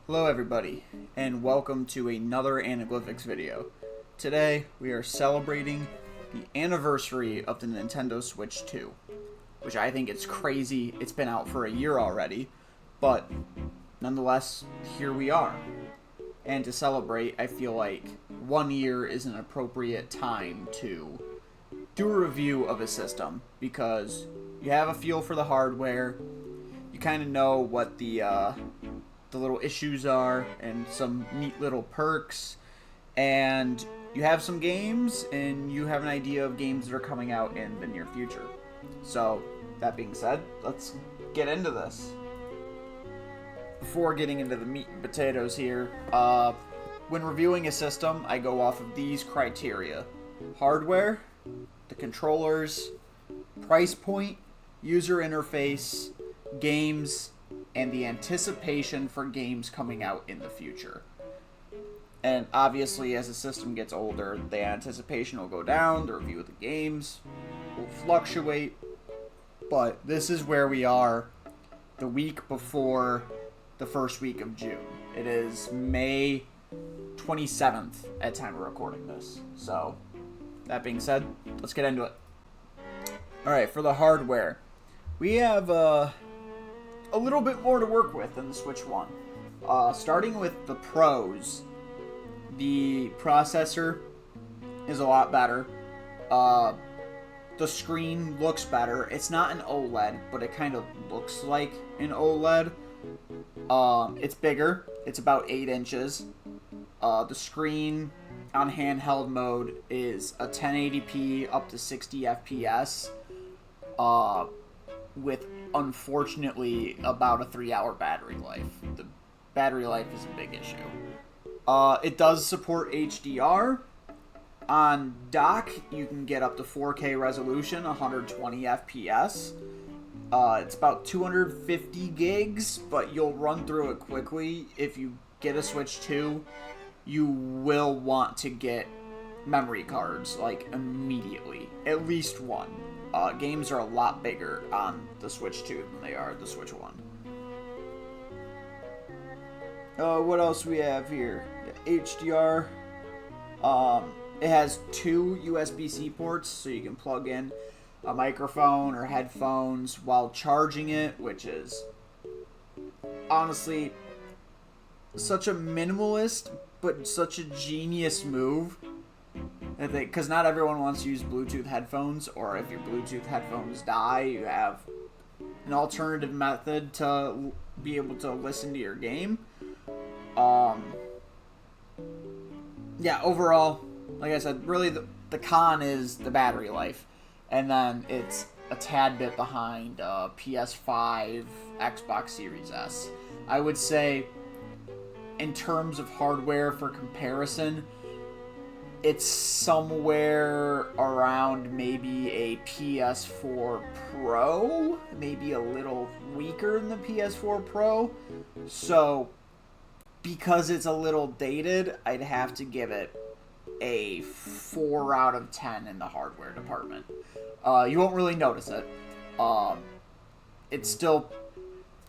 Hello everybody, and welcome to another Anaglyphix video. Today, we are celebrating the anniversary of the Nintendo Switch 2, which I think it's crazy. It's been out for a year already, but nonetheless, here we are. And to celebrate, I feel like 1 year is an appropriate time to do a review of a system, because you have a feel for the hardware, you kind of know what the little issues are and some neat little perks, and you have some games and you have an idea of games that are coming out in the near future. So that being said, let's get into this. Before getting into the meat and potatoes here, when reviewing a system, I go off of these criteria: hardware, the controllers, price point, user interface, games, and the anticipation for games coming out in the future. And obviously, as the system gets older, the anticipation will go down, the review of the games will fluctuate, but this is where we are the week before the first week of June. It is May 27th at time of recording this. So, that being said, let's get into it. Alright, for the hardware, we have a little bit more to work with than the Switch 1. Starting with the pros, the processor is a lot better. The screen looks better. It's not an OLED, but it kind of looks like an OLED. It's bigger. It's about 8 inches. The screen on handheld mode is a 1080p up to 60 FPS. With, unfortunately, about a 3-hour battery life. The battery life is a big issue. It does support HDR. On dock, you can get up to 4K resolution, 120 FPS. It's about 250 gigs, but you'll run through it quickly. If you get a Switch 2, you will want to get memory cards, like, immediately. At least one. Games are a lot bigger on the Switch 2 than they are the Switch 1. What else we have here? HDR. It has 2 USB-C ports, so you can plug in a microphone or headphones while charging it, which is honestly such a minimalist, but such a genius move. Because not everyone wants to use Bluetooth headphones, or if your Bluetooth headphones die, you have an alternative method to be able to listen to your game. Yeah, overall, like I said, really the con is the battery life, and then it's a tad bit behind PS5, Xbox Series S. I would say, in terms of hardware for comparison, it's somewhere around maybe a PS4 Pro, maybe a little weaker than the PS4 Pro. So, because it's a little dated, I'd have to give it a 4 out of 10 in the hardware department. You won't really notice it. It's still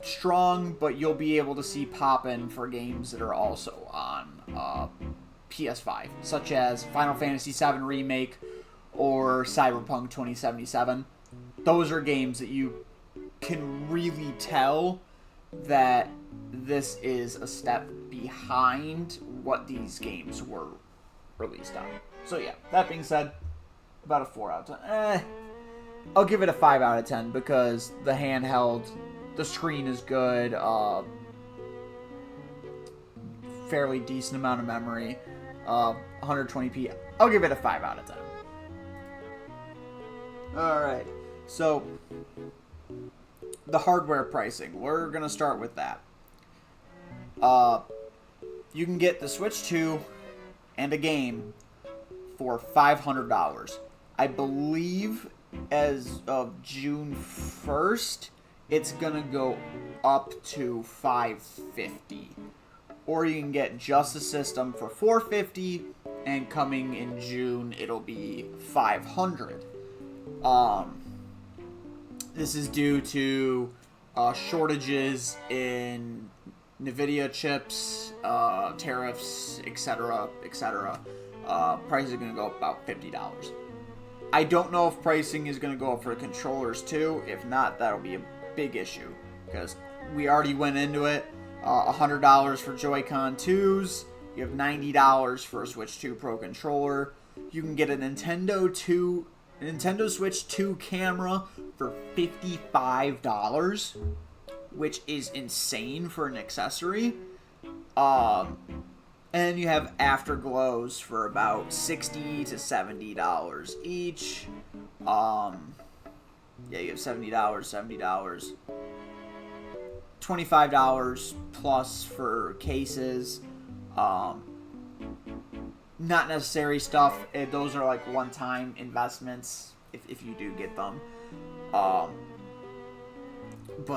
strong, but you'll be able to see pop-in for games that are also on PS5, such as Final Fantasy VII Remake or Cyberpunk 2077. Those are games that you can really tell that this is a step behind what these games were released on. So yeah, that being said, about a 4 out of 10. I'll give it a 5 out of 10 because the handheld, the screen is good, fairly decent amount of memory. 120p. I'll give it a 5 out of 10. Alright, so the hardware pricing. We're going to start with that. You can get the Switch 2 and a game for $500. I believe as of June 1st, it's going to go up to $550. Or you can get just the system for $450, and coming in June, it'll be $500. This is due to shortages in NVIDIA chips, tariffs, etc., etc., price is going to go up about $50. I don't know if pricing is going to go up for the controllers too. If not, that'll be a big issue because we already went into it. $100 for Joy-Con 2s. You have $90 for a Switch 2 Pro controller. You can get a Nintendo Switch 2 camera for $55, which is insane for an accessory. And you have afterglows for about $60 to $70 each. Yeah, you have $70, $25 plus for cases. Not necessary stuff. Those are like one-time investments if you do get them. But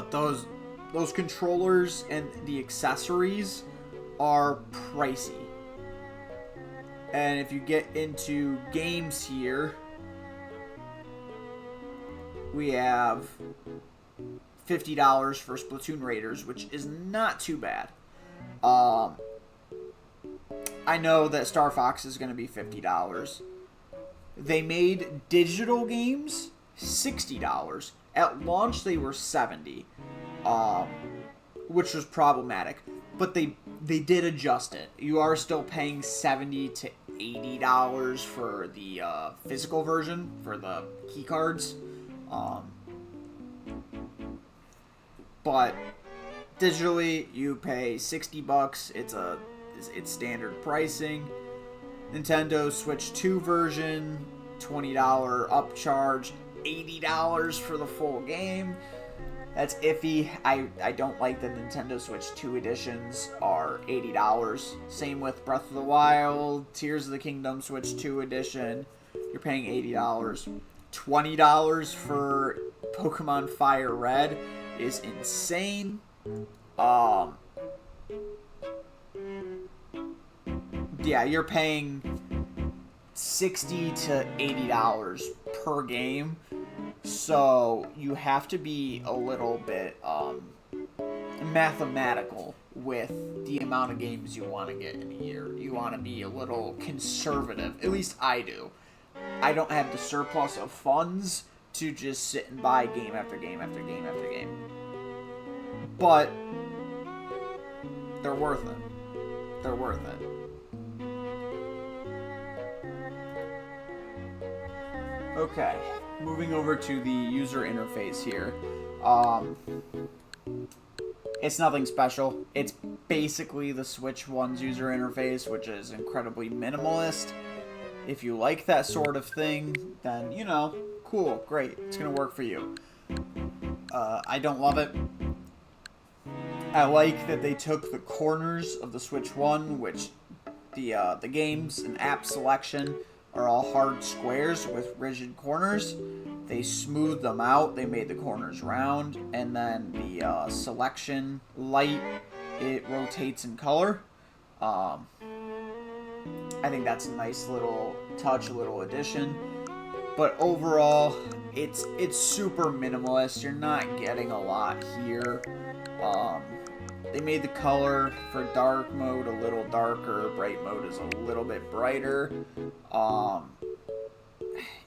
those controllers and the accessories are pricey. And if you get into games here, we have $50 for Splatoon Raiders, which is not too bad. I know that Star Fox is going to be $50. They made digital games $60. At launch, they were $70, which was problematic. But they did adjust it. You are still paying $70 to $80 for the physical version for the key cards. But digitally, you pay $60. It's standard pricing. Nintendo Switch 2 version, $20 upcharge, $80 for the full game. That's iffy. I don't like the Nintendo Switch 2 editions are $80. Same with Breath of the Wild, Tears of the Kingdom Switch 2 edition. You're paying $80. $20 for Pokemon Fire Red is insane. Yeah, you're paying $60 to $80 per game. So you have to be a little bit mathematical with the amount of games you want to get in a year. You want to be a little conservative. At least I do. I don't have the surplus of funds to just sit and buy game after game after game after game. But they're worth it. They're worth it. Okay, moving over to the user interface here. It's nothing special. It's basically the Switch 1's user interface, which is incredibly minimalist. If you like that sort of thing, then, you know, cool, great. It's going to work for you. I don't love it. I like that they took the corners of the Switch 1, which the games and app selection are all hard squares with rigid corners. They smoothed them out. They made the corners round. And then the selection light, it rotates in color. I think that's a nice little touch, a little addition. But overall, it's super minimalist. You're not getting a lot here. They made the color for dark mode a little darker. Bright mode is a little bit brighter.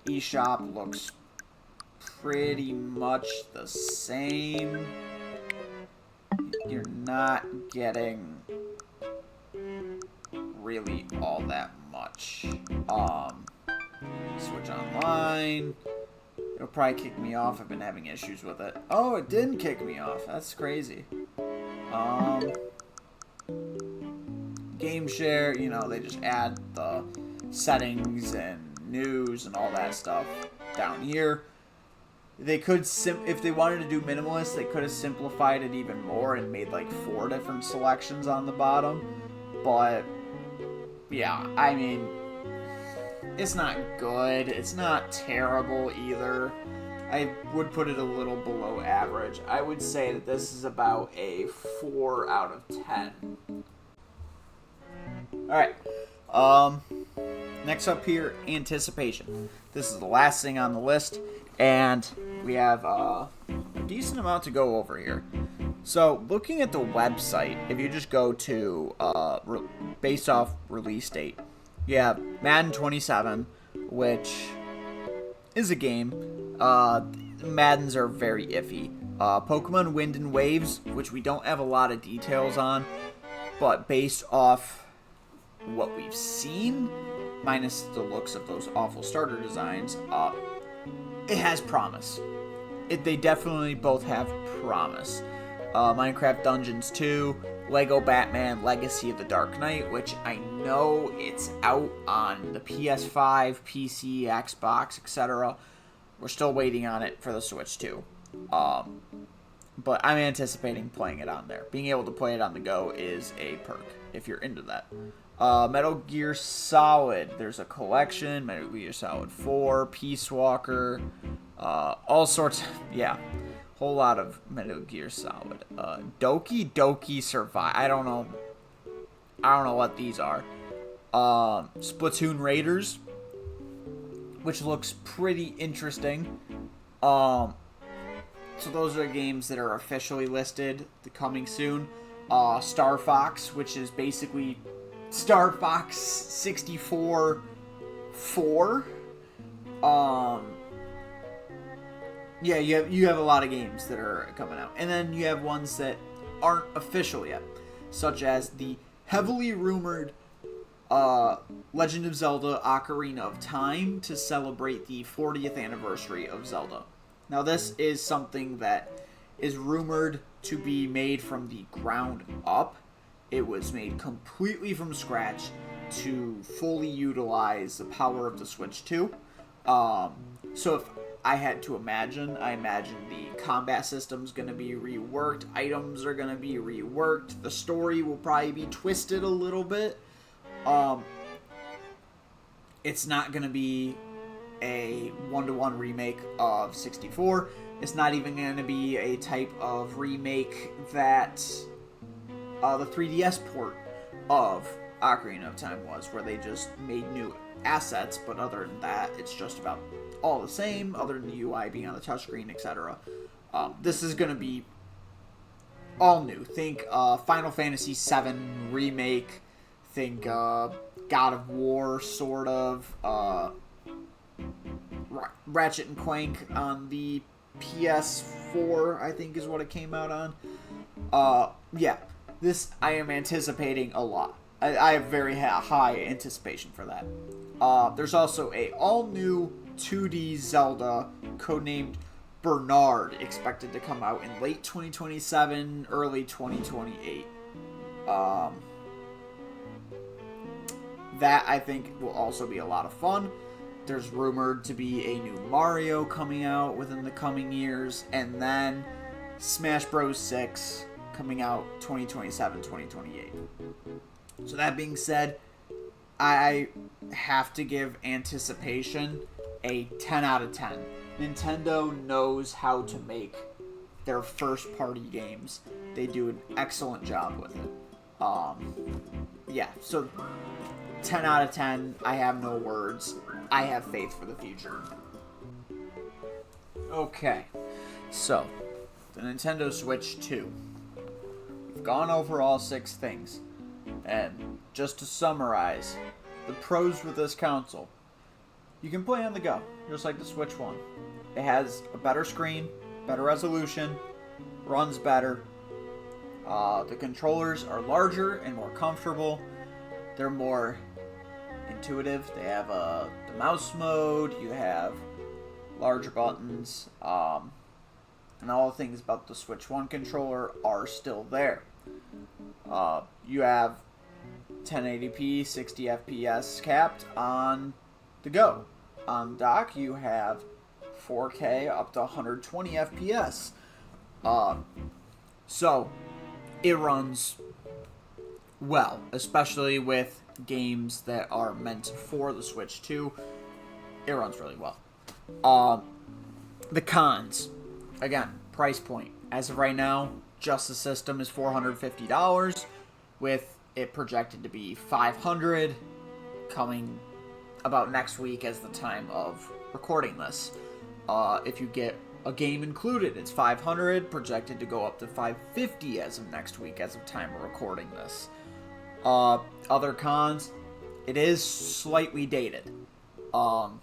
eShop looks pretty much the same. You're not getting really all that much. Switch Online. It'll probably kick me off. I've been having issues with it. Oh, it didn't kick me off. That's crazy. Game share, you know, they just add the settings and news and all that stuff down here. They could, if they wanted to do minimalist, they could have simplified it even more and made like 4 different selections on the bottom. But, yeah, I mean, it's not good. It's not terrible either. I would put it a little below average. I would say that this is about a 4 out of 10. Alright. Next up here, anticipation. This is the last thing on the list, and we have a decent amount to go over here. So, looking at the website, if you just go to based off release date, you have Madden 27, which is a game. Maddens are very iffy. Pokemon Wind and Waves, which we don't have a lot of details on, but based off what we've seen, minus the looks of those awful starter designs, it has promise. They definitely both have promise. Minecraft Dungeons 2, Lego Batman Legacy of the Dark Knight, which I know it's out on the PS5, PC, Xbox, etc. We're still waiting on it for the Switch too. But I'm anticipating playing it on there. Being able to play it on the go is a perk if you're into that. Metal Gear Solid, there's a collection. Metal Gear Solid 4, Peace Walker, all sorts. Yeah, whole lot of Metal Gear Solid. Doki Doki Survive. I don't know what these are. Splatoon Raiders, which looks pretty interesting. So those are games that are officially listed, coming soon. Star Fox, which is basically Star Fox 64 4. Yeah, you have a lot of games that are coming out. And then you have ones that aren't official yet, such as the heavily rumored Legend of Zelda Ocarina of Time to celebrate the 40th anniversary of Zelda. Now, this is something that is rumored to be made from the ground up. It was made completely from scratch to fully utilize the power of the Switch 2. So if I had to imagine, I imagine the combat system's going to be reworked, items are going to be reworked, the story will probably be twisted a little bit. It's not going to be a one-to-one remake of 64. It's not even going to be a type of remake that the 3DS port of Ocarina of Time was, where they just made new assets, but other than that, it's just about all the same, other than the UI being on the touchscreen, etc. This is going to be all new. Think Final Fantasy VII Remake, think God of War, sort of, Ratchet and Clank on the PS4, I think is what it came out on. Yeah, this I am anticipating a lot. I have very high anticipation for that. There's also a all-new 2D Zelda codenamed Bernard expected to come out in late 2027, early 2028. That I think will also be a lot of fun. There's rumored to be a new Mario coming out within the coming years, and then Smash Bros. 6 coming out 2027, 2028. So that being said, I have to give anticipation a 10 out of 10. Nintendo knows how to make their first party games. They do an excellent job with it. Yeah, so 10 out of 10. I have no words. I have faith for the future. Okay, so the Nintendo Switch 2. We've gone over all 6 things. And just to summarize, the pros with this console: you can play on the go, just like the Switch 1. It has a better screen, better resolution, runs better. The controllers are larger and more comfortable. They're more intuitive. They have the mouse mode, you have larger buttons, and all the things about the Switch 1 controller are still there. You have 1080p, 60 FPS capped on the go. On dock, you have 4K up to 120 FPS. So, it runs well, especially with games that are meant for the Switch 2. It runs really well. The cons. Again, price point. As of right now, just the system is $450, with it projected to be $500 coming about next week as the time of recording this. If you get a game included. It's $500, projected to go up to $550 as of next week, as of time of recording this. Other cons, it is slightly dated. It'll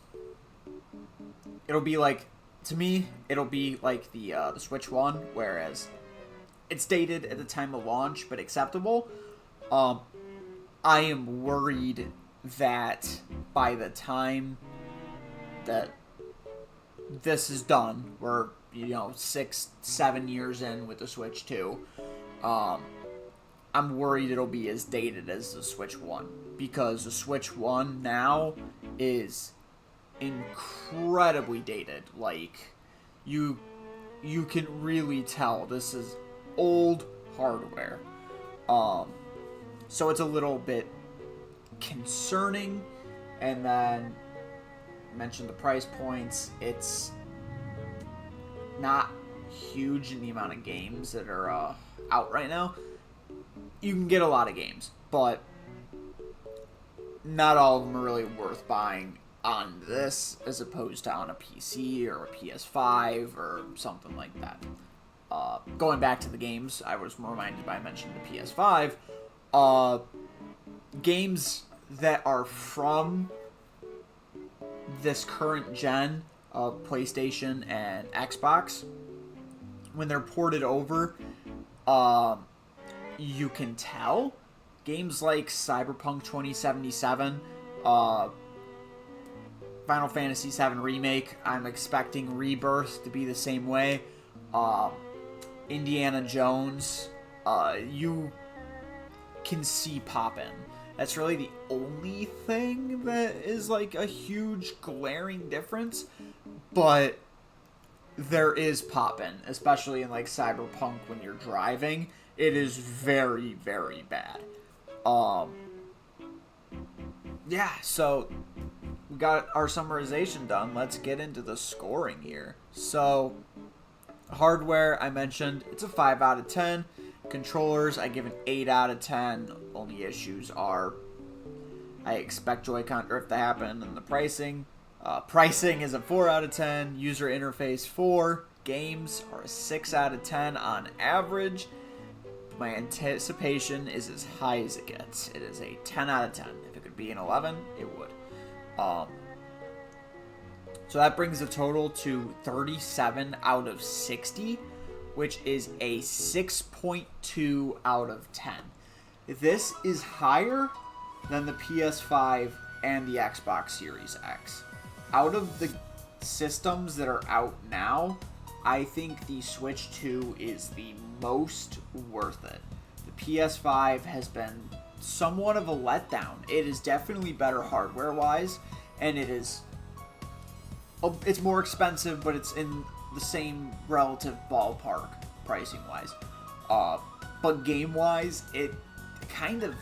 be like, to me, it'll be like the Switch One, whereas it's dated at the time of launch, but acceptable. I am worried that by the time that this is done, we're 6-7 years in with the Switch 2. I'm worried it'll be as dated as the Switch 1, because the Switch 1 now is incredibly dated. Like, you can really tell this is old hardware. So it's a little bit concerning. And then mentioned the price points. It's not huge in the amount of games that are out right now. You can get a lot of games, but not all of them are really worth buying on this as opposed to on a PC or a PS5 or something like that. Going back to the games, I was reminded by mentioning the PS5. Games that are from this current gen of PlayStation and Xbox, when they're ported over, you can tell. Games like Cyberpunk 2077, Final Fantasy VII Remake, I'm expecting Rebirth to be the same way. Indiana Jones, you can see pop-in. That's really the only thing that is like a huge glaring difference, but there is pop-in, especially in like Cyberpunk when you're driving. It is very, very bad. Yeah, so we got our summarization done. Let's get into the scoring here. So, hardware, I mentioned, it's a 5 out of 10. Controllers, I give an 8 out of 10. Only issues are, I expect Joy-Con drift to happen, and the pricing. Pricing is a 4 out of 10. User interface 4. Games are a 6 out of 10 on average. My anticipation is as high as it gets. It is a 10 out of 10. If it could be an 11, it would. So that brings the total to 37 out of 60, which is a 6.2 out of 10. This is higher than the PS5 and the Xbox Series X. Out of the systems that are out now, I think the Switch 2 is the most worth it. The PS5 has been somewhat of a letdown. It is definitely better hardware-wise, and it's more expensive, but it's in the same relative ballpark pricing-wise. But game-wise, it kind of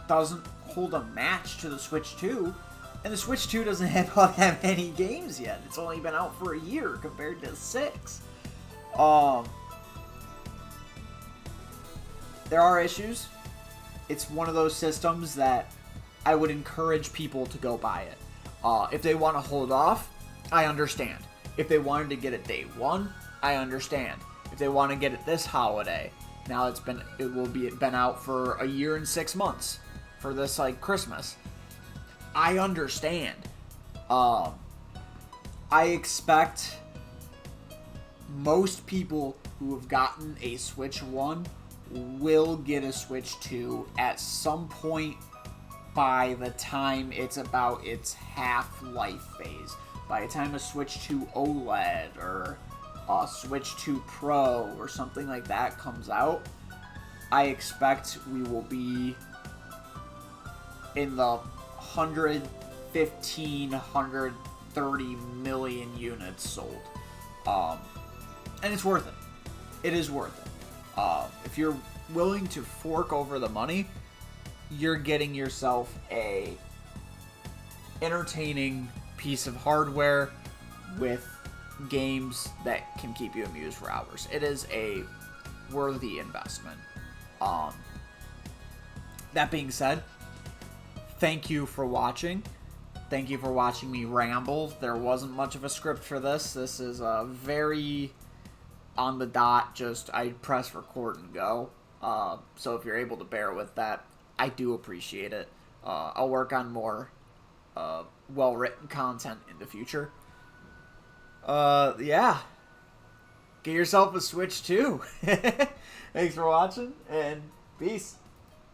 doesn't hold a match to the Switch 2, and the Switch 2 doesn't have all that many games yet. It's only been out for a year compared to 6. There are issues. It's one of those systems that I would encourage people to go buy it. If they want to hold off, I understand. If they wanted to get it day one, I understand. If they want to get it this holiday, now it will be been out for a year and 6 months for this like Christmas. I understand. I expect most people who have gotten a Switch 1 will get a Switch 2 at some point by the time it's about its half-life phase. By the time a Switch 2 OLED or a Switch 2 Pro or something like that comes out, I expect we will be in the 115, 130 million units sold. And it's worth it. It is worth it. If you're willing to fork over the money, you're getting yourself a entertaining piece of hardware with games that can keep you amused for hours. It is a worthy investment. That being said, thank you for watching. Thank you for watching me ramble. There wasn't much of a script for this. This is a very on the dot, just I press record and go. So if you're able to bear with that, I do appreciate it. I'll work on more well-written content in the future. Yeah. Get yourself a Switch too. Thanks for watching, and peace.